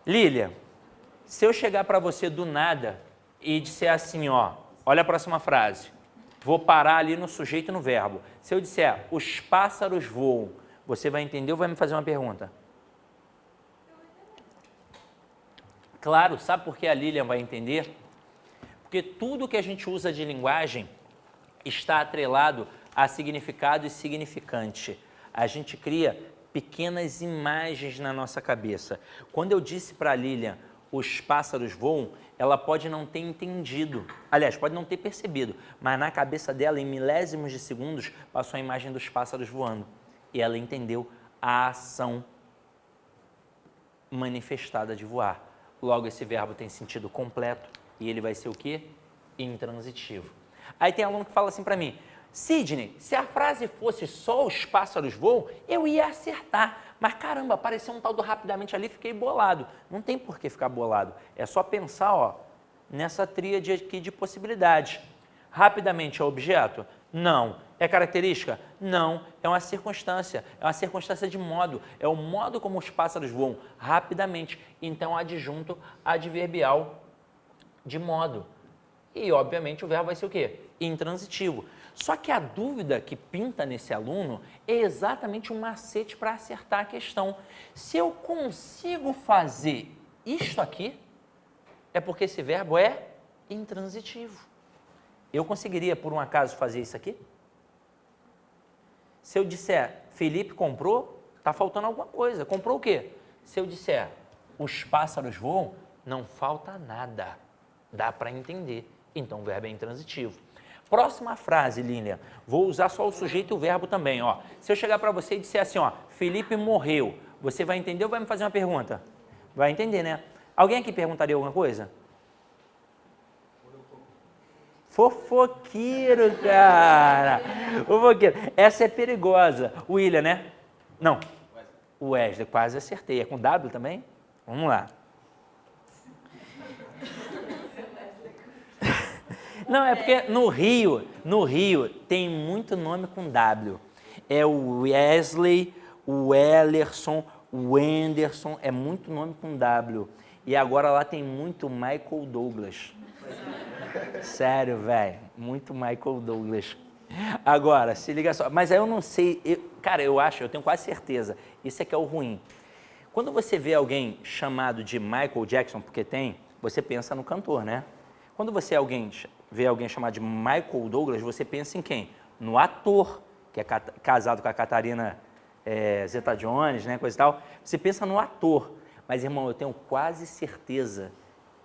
Lília, se eu chegar para você do nada e disser assim, ó, olha a próxima frase, vou parar ali no sujeito e no verbo. Se eu disser, os pássaros voam, você vai entender ou vai me fazer uma pergunta? Claro, sabe por que a Lilian vai entender? Porque tudo que a gente usa de linguagem está atrelado a significado e significante. A gente cria pequenas imagens na nossa cabeça. Quando eu disse para a Lilian, os pássaros voam, ela pode não ter entendido, aliás, pode não ter percebido, mas na cabeça dela, em milésimos de segundos, passou a imagem dos pássaros voando. E ela entendeu a ação manifestada de voar. Logo, esse verbo tem sentido completo e ele vai ser o quê? Intransitivo. Aí tem aluno que fala assim para mim, Sidney, se a frase fosse só os pássaros voam, eu ia acertar. Mas caramba, apareceu um tal do rapidamente ali, fiquei bolado. Não tem por que ficar bolado. É só pensar, ó, nessa tríade aqui de possibilidades. Rapidamente é objeto? Não. É característica? Não. É uma circunstância de modo. É o modo como os pássaros voam rapidamente. Então, adjunto adverbial de modo. E, obviamente, o verbo vai ser o quê? Intransitivo. Só que a dúvida que pinta nesse aluno é exatamente um macete para acertar a questão. Se eu consigo fazer isto aqui, é porque esse verbo é intransitivo. Eu conseguiria, por um acaso, fazer isso aqui? Se eu disser, Felipe comprou, está faltando alguma coisa. Comprou o quê? Se eu disser, os pássaros voam, não falta nada. Dá para entender. Então, o verbo é intransitivo. Próxima frase, Línia. Vou usar só o sujeito e o verbo também. Ó. Se eu chegar para você e disser assim, ó, Felipe morreu, você vai entender ou vai me fazer uma pergunta? Vai entender, né? Alguém aqui perguntaria alguma coisa? Fofoqueiro, cara. Fofoqueiro. Essa é perigosa. O William, né? Não. O Wesley, quase acertei. É com W também? Vamos lá. Não, é porque no Rio tem muito nome com W. É o Wesley, o Ellerson, o Anderson, é muito nome com W. E agora lá tem muito Michael Douglas. Sério, velho, muito Michael Douglas. Agora, se liga só, mas aí eu não sei, cara, eu tenho quase certeza, isso é que é o ruim. Quando você vê alguém chamado de Michael Jackson, porque tem, você pensa no cantor, né? Quando você vê alguém chamado de Michael Douglas, você pensa em quem? No ator, que é casado com a Catarina Zeta-Jones, né, coisa e tal. Você pensa no ator, mas, irmão, eu tenho quase certeza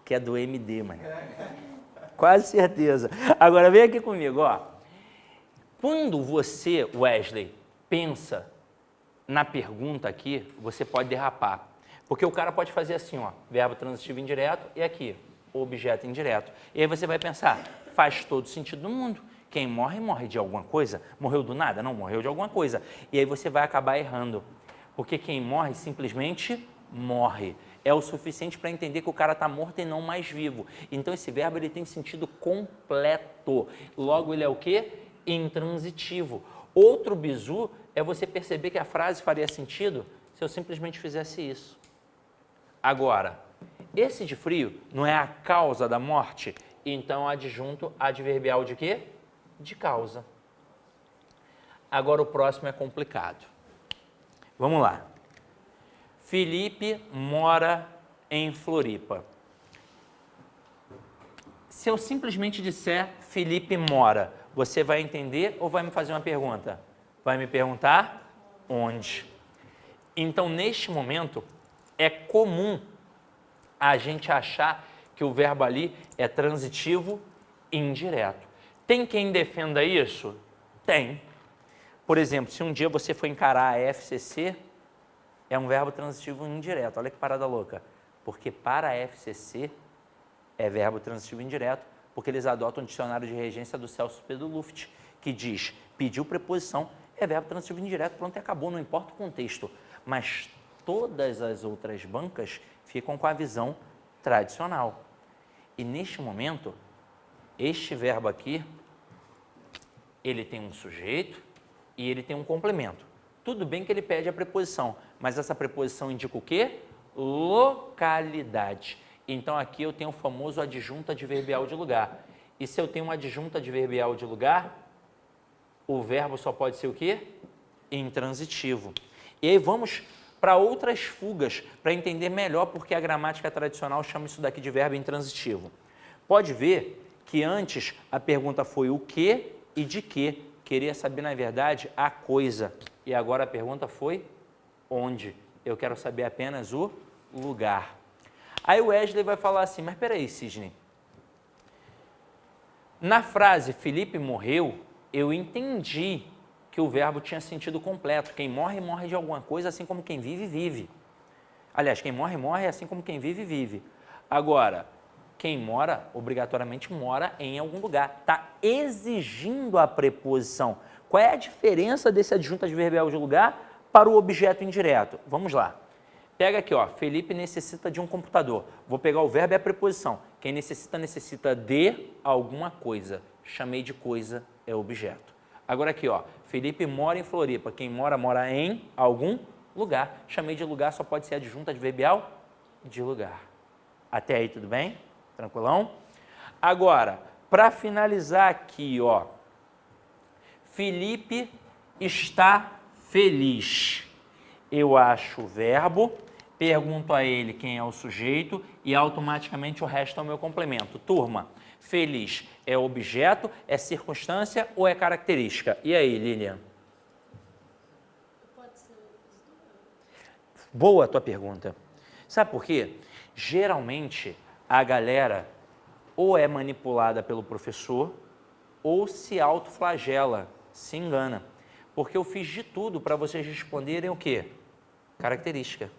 que é do MD, mano. Quase certeza. Agora, vem aqui comigo, ó. Quando você, Wesley, pensa na pergunta aqui, você pode derrapar. Porque o cara pode fazer assim, ó, verbo transitivo indireto e aqui, objeto indireto. E aí você vai pensar, faz todo sentido no mundo. Quem morre, morre de alguma coisa. Morreu do nada? Não, morreu de alguma coisa. E aí você vai acabar errando. Porque quem morre simplesmente morre. É o suficiente para entender que o cara está morto e não mais vivo. Então esse verbo ele tem sentido completo. Logo ele é o quê? Intransitivo. Outro bizu é você perceber que a frase faria sentido se eu simplesmente fizesse isso. Agora, esse de frio não é a causa da morte? Então adjunto adverbial de quê? De causa. Agora o próximo é complicado. Vamos lá. Felipe mora em Floripa. Se eu simplesmente disser Felipe mora, você vai entender ou vai me fazer uma pergunta? Vai me perguntar onde? Então, neste momento, é comum a gente achar que o verbo ali é transitivo indireto. Tem quem defenda isso? Tem. Por exemplo, se um dia você for encarar a FCC, é um verbo transitivo indireto. Olha que parada louca. Porque para a FCC é verbo transitivo indireto, porque eles adotam o dicionário de regência do Celso Pedro Luft, que diz, pediu preposição, é verbo transitivo indireto, pronto e acabou, não importa o contexto. Mas todas as outras bancas ficam com a visão tradicional. E neste momento, este verbo aqui, ele tem um sujeito e ele tem um complemento. Tudo bem que ele pede a preposição, mas essa preposição indica o quê? localidade. Então, aqui eu tenho o famoso adjunto adverbial de lugar. E se eu tenho um adjunto adverbial de lugar, o verbo só pode ser o quê? Intransitivo. E aí vamos para outras fugas, para entender melhor porque a gramática tradicional chama isso daqui de verbo intransitivo. Pode ver que antes a pergunta foi o que e de que. Queria saber, na verdade, a coisa. E agora a pergunta foi onde. Eu quero saber apenas o lugar. Aí o Wesley vai falar assim, mas peraí, Sidney. Na frase Felipe morreu, eu entendi que o verbo tinha sentido completo. Quem morre, morre de alguma coisa, assim como quem vive, vive. Aliás, quem morre, morre, assim como quem vive, vive. Agora, quem mora, obrigatoriamente mora em algum lugar. Está exigindo a preposição. Qual é a diferença desse adjunto adverbial de lugar para o objeto indireto? Vamos lá. Pega aqui, ó, Felipe necessita de um computador. Vou pegar o verbo e a preposição. Quem necessita, necessita de alguma coisa. Chamei de coisa, é objeto. Agora aqui, ó, Felipe mora em Floripa. Quem mora, mora em algum lugar. Chamei de lugar, só pode ser adjunto adverbial de lugar. Até aí, tudo bem? Tranquilão? Agora, para finalizar aqui, ó, Felipe está feliz. Eu acho o verbo, pergunto a ele quem é o sujeito e automaticamente o resto é o meu complemento. Turma, feliz é objeto, é circunstância ou é característica? E aí, Lilian? Pode ser os dois. Boa a tua pergunta. Sabe por quê? Geralmente, a galera ou é manipulada pelo professor ou se autoflagela, se engana. Porque eu fiz de tudo para vocês responderem o quê? Característica.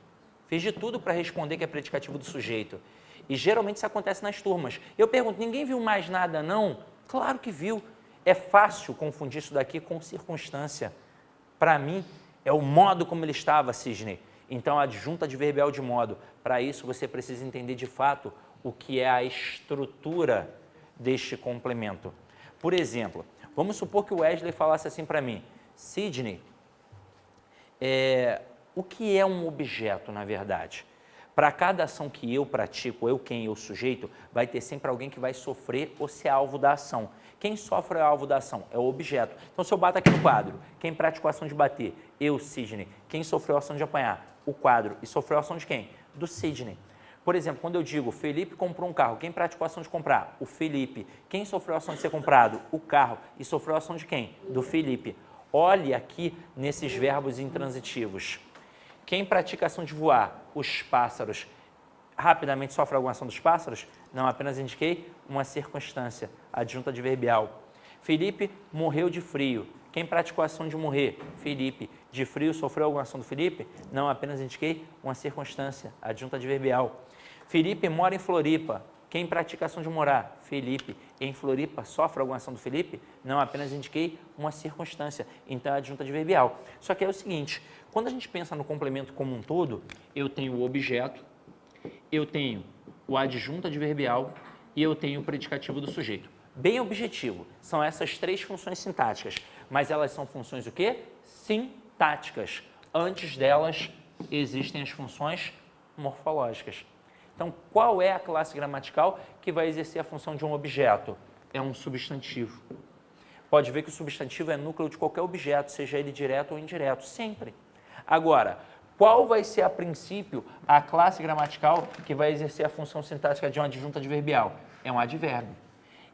Fiz de tudo para responder que é predicativo do sujeito. E geralmente isso acontece nas turmas. Eu pergunto, ninguém viu mais nada não? Claro que viu. É fácil confundir isso daqui com circunstância. Para mim, é o modo como ele estava, Sidney. Então, adjunto adverbial de modo. Para isso, você precisa entender de fato o que é a estrutura deste complemento. Por exemplo, vamos supor que o Wesley falasse assim para mim, Sidney, o que é um objeto, na verdade? Para cada ação que eu pratico, eu, quem, eu, sujeito, vai ter sempre alguém que vai sofrer ou ser alvo da ação. Quem sofre é o alvo da ação? É o objeto. Então, se eu bato aqui no quadro, quem praticou a ação de bater? Eu, Sidney. Quem sofreu a ação de apanhar? O quadro. E sofreu a ação de quem? Do Sidney. Por exemplo, quando eu digo Felipe comprou um carro, quem praticou a ação de comprar? O Felipe. Quem sofreu a ação de ser comprado? O carro. E sofreu a ação de quem? Do Felipe. Olhe aqui nesses verbos intransitivos. Quem pratica a ação de voar? Os pássaros. Rapidamente sofre alguma ação dos pássaros? Não, apenas indiquei uma circunstância, adjunto adverbial. Felipe morreu de frio. Quem praticou a ação de morrer? Felipe. De frio sofreu alguma ação do Felipe? Não, apenas indiquei uma circunstância, adjunto adverbial. Felipe mora em Floripa. Quem pratica a ação de morar? Felipe. Em Floripa sofre alguma ação do Felipe? Não, apenas indiquei uma circunstância. Então, é adjunto adverbial. Só que é o seguinte, quando a gente pensa no complemento como um todo, eu tenho o objeto, eu tenho o adjunto adverbial e eu tenho o predicativo do sujeito. Bem objetivo, são essas três funções sintáticas, mas elas são funções o quê? Sintáticas. Antes delas, existem as funções morfológicas. Então, qual é a classe gramatical que vai exercer a função de um objeto? É um substantivo. Pode ver que o substantivo é núcleo de qualquer objeto, seja ele direto ou indireto, sempre. Agora, qual vai ser, a princípio, a classe gramatical que vai exercer a função sintática de um adjunto adverbial? É um advérbio.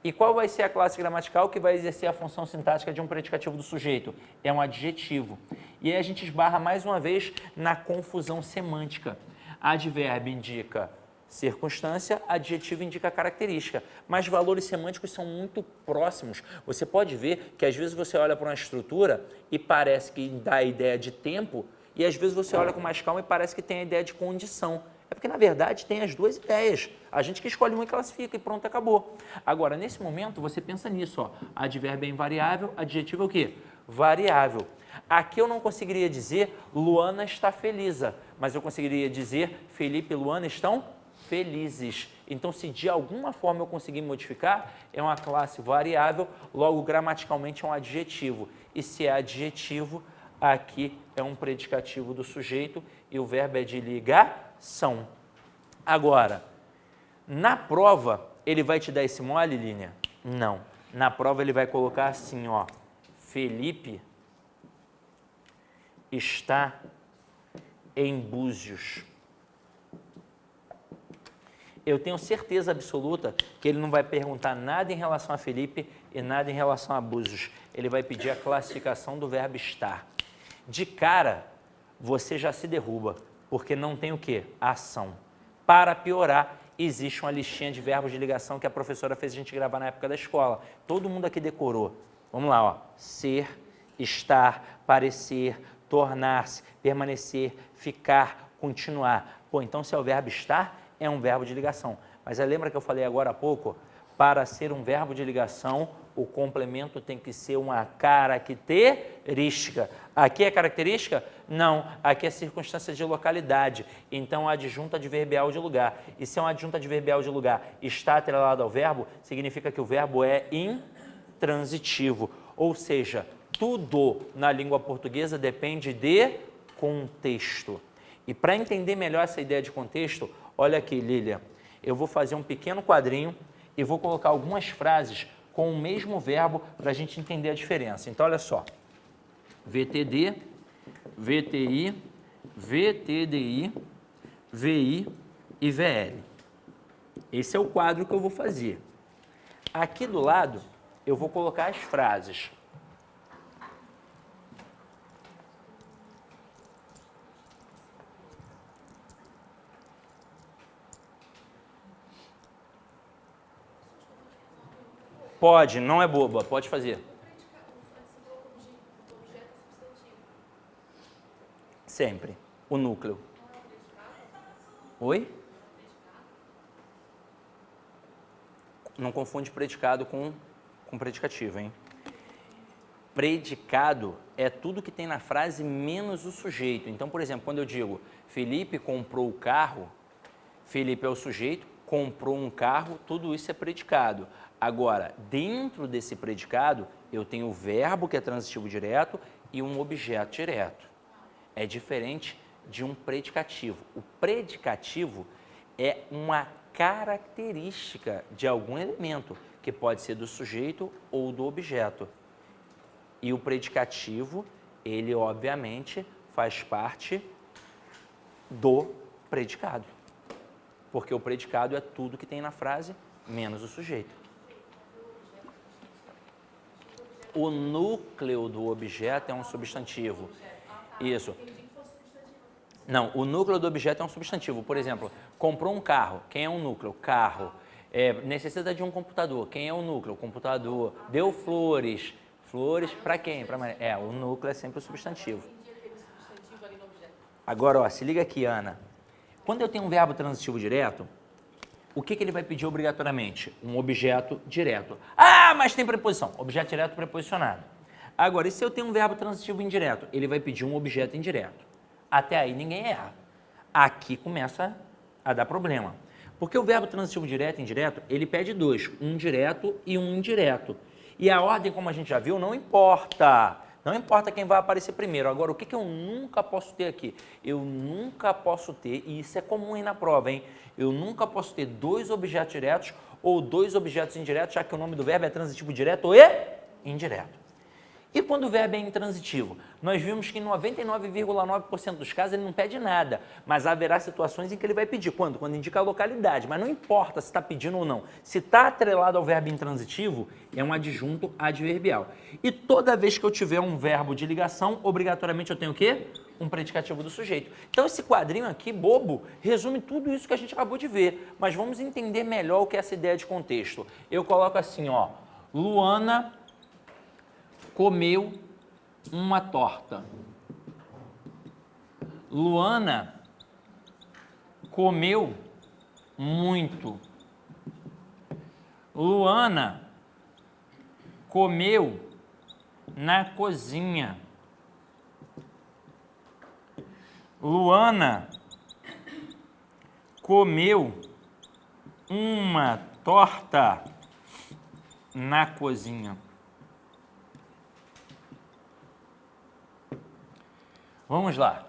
E qual vai ser a classe gramatical que vai exercer a função sintática de um predicativo do sujeito? É um adjetivo. E aí a gente esbarra mais uma vez na confusão semântica. Advérbio indica circunstância, adjetivo indica característica, mas valores semânticos são muito próximos. Você pode ver que às vezes você olha para uma estrutura e parece que dá a ideia de tempo, e às vezes você olha com mais calma e parece que tem a ideia de condição. É porque, na verdade, tem as duas ideias. A gente que escolhe uma e classifica e pronto, acabou. Agora, nesse momento, você pensa nisso, ó. Advérbio é invariável, adjetivo é o quê? Variável. Aqui eu não conseguiria dizer Luana está feliz, mas eu conseguiria dizer Felipe e Luana estão felizes. Então, se de alguma forma eu conseguir modificar, é uma classe variável, logo gramaticalmente é um adjetivo. E se é adjetivo, aqui é um predicativo do sujeito e o verbo é de ligação. Agora, na prova, ele vai te dar esse mole, Línia? Não. Na prova ele vai colocar assim, ó, Felipe está em Búzios. Eu tenho certeza absoluta que ele não vai perguntar nada em relação a Felipe e nada em relação a Búzios. Ele vai pedir a classificação do verbo estar. De cara, você já se derruba, porque não tem o quê? Ação. Para piorar, existe uma listinha de verbos de ligação que a professora fez a gente gravar na época da escola. Todo mundo aqui decorou. Vamos lá, ó. Ser, estar, parecer, tornar-se, permanecer, ficar, continuar. Pô, então se é o verbo estar, é um verbo de ligação. Mas lembra que eu falei agora há pouco? Para ser um verbo de ligação, o complemento tem que ser uma característica. Aqui é característica? Não. Aqui é circunstância de localidade. Então, adjunta adverbial de lugar. E se é uma adjunta adverbial de lugar está atrelado ao verbo, significa que o verbo é intransitivo. Ou seja, tudo na língua portuguesa depende de contexto. E para entender melhor essa ideia de contexto, olha aqui, Lília, eu vou fazer um pequeno quadrinho e vou colocar algumas frases com o mesmo verbo para a gente entender a diferença. Então, olha só. VTD, VTI, VTDI, VI e VL. Esse é o quadro que eu vou fazer. Aqui do lado, eu vou colocar as frases. Pode, não é boba, pode fazer. Sempre. O núcleo. Oi? Não confunde predicado com predicativo, hein? Predicado é tudo que tem na frase menos o sujeito. Então, por exemplo, quando eu digo Felipe comprou o carro, Felipe é o sujeito, comprou um carro, tudo isso é predicado. Agora, dentro desse predicado, eu tenho o verbo, que é transitivo direto, e um objeto direto. É diferente de um predicativo. O predicativo é uma característica de algum elemento, que pode ser do sujeito ou do objeto. E o predicativo, ele obviamente faz parte do predicado. Porque o predicado é tudo que tem na frase, menos o sujeito. O núcleo do objeto é um substantivo. Isso. Não, o núcleo do objeto é um substantivo. Por exemplo, comprou um carro. Quem é o núcleo? Carro. Necessita de um computador. Quem é o núcleo? Computador. Deu flores. Flores para quem? Para Maria. O núcleo é sempre o substantivo. Agora, ó, se liga aqui, Ana. Quando eu tenho um verbo transitivo direto, o que ele vai pedir obrigatoriamente? Um objeto direto. Ah, mas tem preposição. Objeto direto preposicionado. Agora, e se eu tenho um verbo transitivo indireto? Ele vai pedir um objeto indireto. Até aí ninguém erra. Aqui começa a dar problema. Porque o verbo transitivo direto e indireto, ele pede dois, um direto e um indireto. E a ordem, como a gente já viu, não importa. Não importa quem vai aparecer primeiro. Agora, o que eu nunca posso ter aqui? Eu nunca posso ter, e isso é comum aí na prova, hein? Eu nunca posso ter dois objetos diretos ou dois objetos indiretos, já que o nome do verbo é transitivo direto e indireto. E quando o verbo é intransitivo? Nós vimos que em 99,9% dos casos ele não pede nada, mas haverá situações em que ele vai pedir. Quando? Quando indica a localidade, mas não importa se está pedindo ou não. Se está atrelado ao verbo intransitivo, é um adjunto adverbial. E toda vez que eu tiver um verbo de ligação, obrigatoriamente eu tenho o quê? Um predicativo do sujeito. Então esse quadrinho aqui, bobo, resume tudo isso que a gente acabou de ver, mas vamos entender melhor o que é essa ideia de contexto. Eu coloco assim, ó, Luana comeu uma torta. Luana comeu muito. Luana comeu na cozinha. Luana comeu uma torta na cozinha. Vamos lá.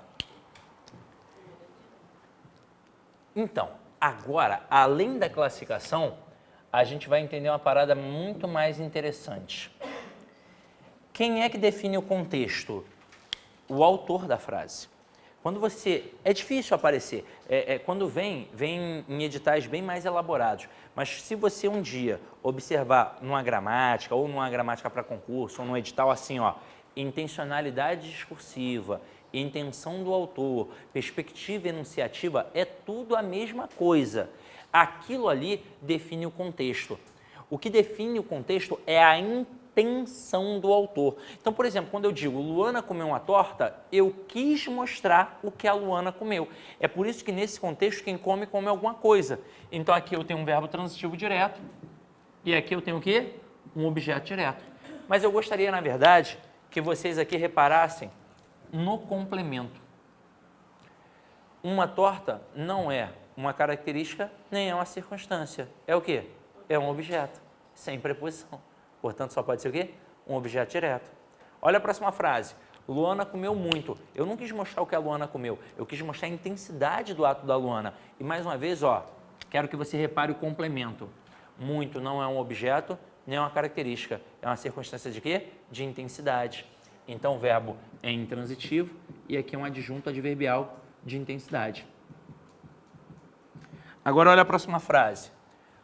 Então, agora, além da classificação, a gente vai entender uma parada muito mais interessante. Quem é que define o contexto? O autor da frase. Quando você... É difícil aparecer. Quando vem em editais bem mais elaborados. Mas se você um dia observar numa gramática, ou numa gramática para concurso, ou num edital assim, ó, intencionalidade discursiva, intenção do autor, perspectiva enunciativa, é tudo a mesma coisa. Aquilo ali define o contexto. O que define o contexto é a intenção do autor. Então, por exemplo, quando eu digo Luana comeu uma torta, eu quis mostrar o que a Luana comeu. É por isso que nesse contexto quem come, come alguma coisa. Então aqui eu tenho um verbo transitivo direto e aqui eu tenho o quê? Um objeto direto. Mas eu gostaria, na verdade, que vocês aqui reparassem no complemento. Uma torta não é uma característica nem é uma circunstância. É o quê? É um objeto, sem preposição. Portanto, só pode ser o quê? Um objeto direto. Olha a próxima frase. Luana comeu muito. Eu não quis mostrar o que a Luana comeu, eu quis mostrar a intensidade do ato da Luana. E mais uma vez, ó, quero que você repare o complemento. Muito não é um objeto, nem é uma característica. É uma circunstância de quê? De intensidade. Então, o verbo é intransitivo e aqui é um adjunto adverbial de intensidade. Agora, olha a próxima frase.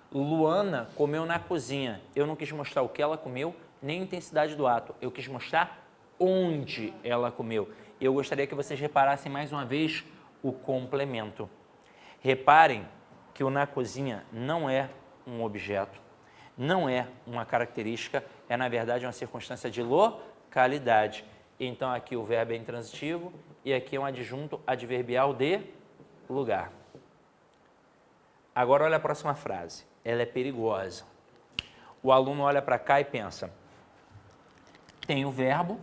Luana comeu na cozinha. Eu não quis mostrar o que ela comeu, nem a intensidade do ato. Eu quis mostrar onde ela comeu. Eu gostaria que vocês reparassem mais uma vez o complemento. Reparem que o na cozinha não é um objeto, não é uma característica, é na verdade uma circunstância de localidade. Então aqui o verbo é intransitivo e aqui é um adjunto adverbial de lugar. Agora olha a próxima frase. Ela é perigosa. O aluno olha para cá e pensa, tem o verbo,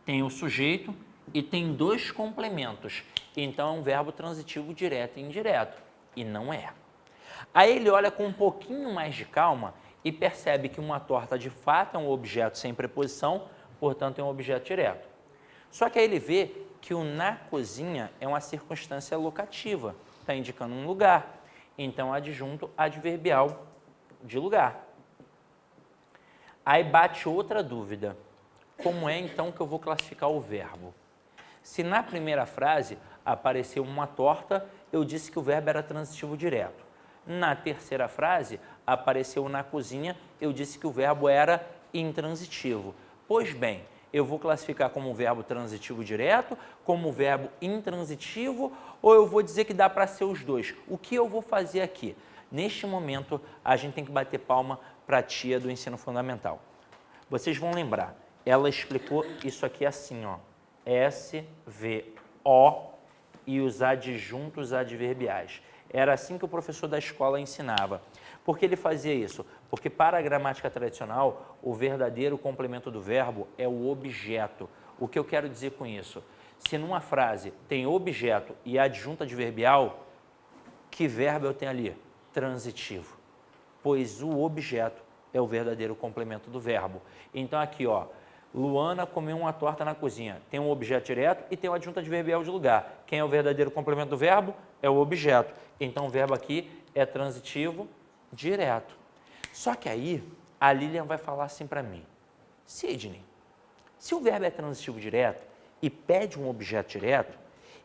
tem o sujeito e tem dois complementos. Então é um verbo transitivo direto e indireto. E não é. Aí ele olha com um pouquinho mais de calma e percebe que uma torta de fato é um objeto sem preposição, portanto é um objeto direto. Só que aí ele vê que o na cozinha é uma circunstância locativa, está indicando um lugar. Então, adjunto adverbial de lugar. Aí bate outra dúvida. Como é, então, que eu vou classificar o verbo? Se na primeira frase apareceu uma torta, eu disse que o verbo era transitivo direto. Na terceira frase, apareceu na cozinha, eu disse que o verbo era intransitivo. Pois bem, eu vou classificar como verbo transitivo direto, como verbo intransitivo, ou eu vou dizer que dá para ser os dois? O que eu vou fazer aqui? Neste momento, a gente tem que bater palma para a tia do ensino fundamental. Vocês vão lembrar, ela explicou isso aqui assim, ó, SVO e os adjuntos adverbiais. Era assim que o professor da escola ensinava. Por que ele fazia isso? Porque para a gramática tradicional, o verdadeiro complemento do verbo é o objeto. O que eu quero dizer com isso? Se numa frase tem objeto e adjunto adverbial, que verbo eu tenho ali? Transitivo. Pois o objeto é o verdadeiro complemento do verbo. Então aqui, ó, Luana comeu uma torta na cozinha. Tem um objeto direto e tem um adjunto adverbial de lugar. Quem é o verdadeiro complemento do verbo? É o objeto. Então o verbo aqui é transitivo direto. Só que aí a Lilian vai falar assim para mim, Sidney, se o verbo é transitivo direto e pede um objeto direto,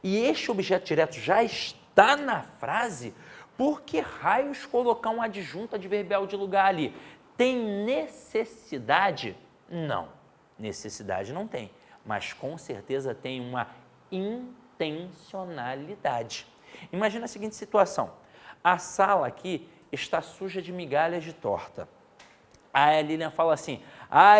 e este objeto direto já está na frase, por que raios colocar um adjunto adverbial de lugar ali? Tem necessidade? Não, necessidade não tem, mas com certeza tem uma intencionalidade. Imagina a seguinte situação, a sala aqui está suja de migalhas de torta. Aí a Lilian fala assim,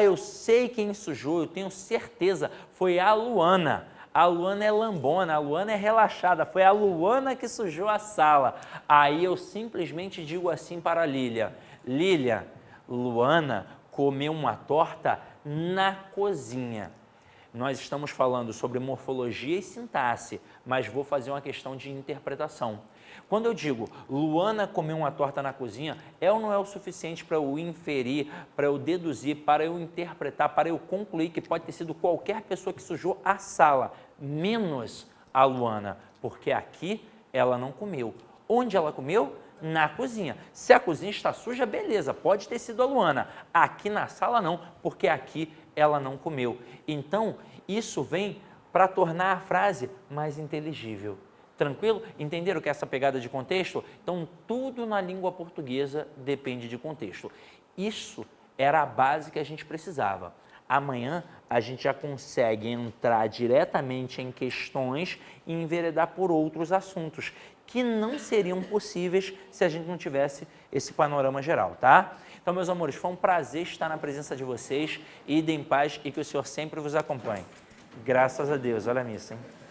eu sei quem sujou, eu tenho certeza, foi a Luana. A Luana é lambona, a Luana é relaxada, foi a Luana que sujou a sala. Aí eu simplesmente digo assim para a Lilian, Lilian, Luana comeu uma torta na cozinha. nós estamos falando sobre morfologia e sintaxe, mas vou fazer uma questão de interpretação. Quando eu digo Luana comeu uma torta na cozinha, é ou não é o suficiente para eu inferir, para eu deduzir, para eu interpretar, para eu concluir que pode ter sido qualquer pessoa que sujou a sala, menos a Luana, porque aqui ela não comeu. Onde ela comeu? Na cozinha. Se a cozinha está suja, beleza, pode ter sido a Luana. Aqui na sala não, porque aqui ela não comeu. Então, isso vem para tornar a frase mais inteligível. Tranquilo? Entenderam que essa pegada de contexto? Então, tudo na língua portuguesa depende de contexto. Isso era a base que a gente precisava. Amanhã a gente já consegue entrar diretamente em questões e enveredar por outros assuntos que não seriam possíveis se a gente não tivesse esse panorama geral, tá? Então, meus amores, foi um prazer estar na presença de vocês. Idem em paz e que o Senhor sempre vos acompanhe. Graças a Deus. Olha a missa, hein?